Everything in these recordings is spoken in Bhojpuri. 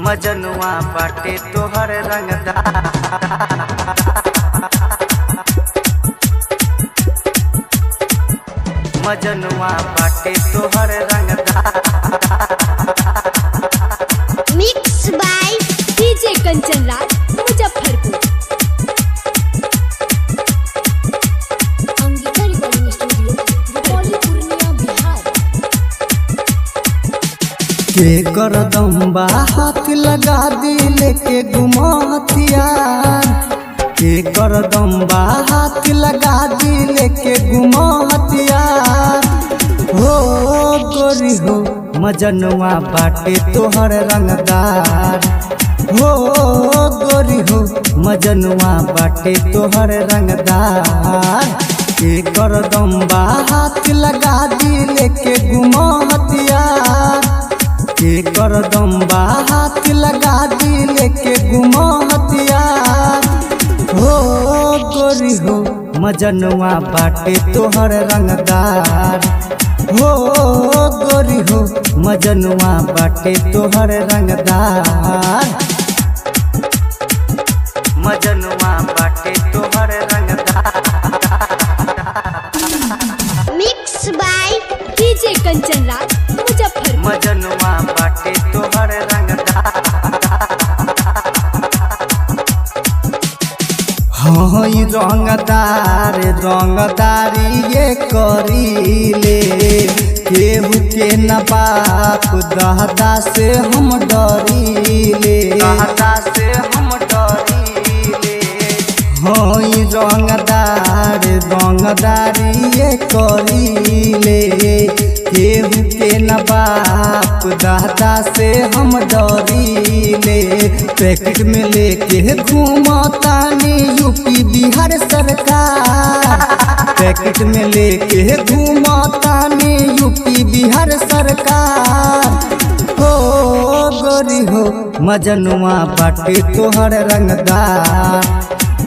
मजनुआ बाटे तोहर रंगदार। मजनुआ बाटे तोहर रंगदार। Mix by DJ Kanchan Raj Muzaffarpur. Angika recording studio Rupauli Purnia Bihar. के कर दम्बा हाथ लगा दिल के गुमा हथियार। के कर दम्बा हाथ लगा दिल के गुमा हथियार। हो गोरी हो मजनुआ बाटे तोहर रंगदार। हो गोरी हो मजनुआ बाटे तोहर रंगदार। के कर दम्बा हाथ लगा दिल के गुमा हथियार। के कर दम्बा हाथ लगा दिल के गुमा हथियार। हो गोरी हो मजनुआ बाटे तोहर रंगदार। हो गोरी हो मजनुआ बाटे तोहर रंगदार। मजनुआ बाटे तोहर रंगदार। Mix by DJ Kanchan Raj Muzaffarpur. मजनुआ बाटे तोहर रंगदार। हाँ रंगदार रंगदारी ये करीले। केहू के न बाप दादा से हम डरीले। दादा से हम डरीले। हाँ रंगदार रंगदारी ये करीले। केहू के न बाप दादा से हम डरीले। पैकेट में लेके घूमतानी यूपी बिहार सरकार। पैकेट में लेके घूमतानी यूपी बिहार सरकार। हो गोरी हो मजनुआ बाटे तोहर रंगदार।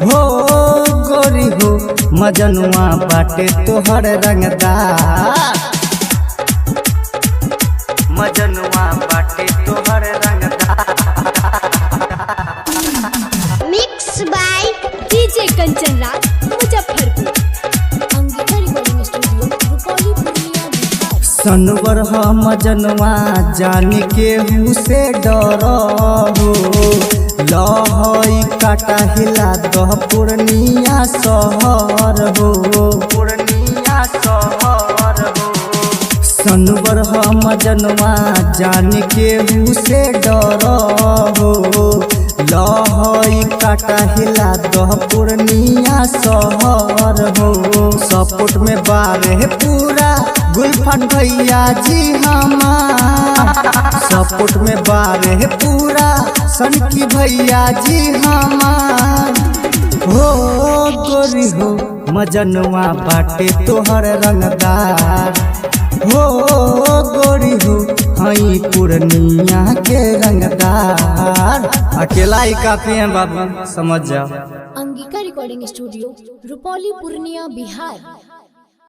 हो गोरी हो मजनुआ बाटे तोहर रंगदार। मजनुआ बाटे तोहर रंगदार। Mix by DJ Kanchan Raj Muzaffarpur. Angika recording studio Rupauli Purnia Bihar. सनवर मजनुआ जान के हूँ से डर हो। लहई काटा हिला दह पूर्णिया शहर हो। पूर्णिया शहर हो। सनवर मजनुआ जान के हूँ से डर हो। लहई काटा हिला दह पूर्णिया शहर हो। सपोर्ट में बारे पूरा गुलफन भैया जी हमार। सपोर्ट में बारे पूरा सनकी भैया जी हमार। हो गोरी हो मजनुआ बाटे तोहर रंगदार। हो गोरी हो हई पूर्णिया के रंगदार। अकेला ही काफी है बाबू समझ जाओ। Angika recording studio Rupauli Purnia Bihar.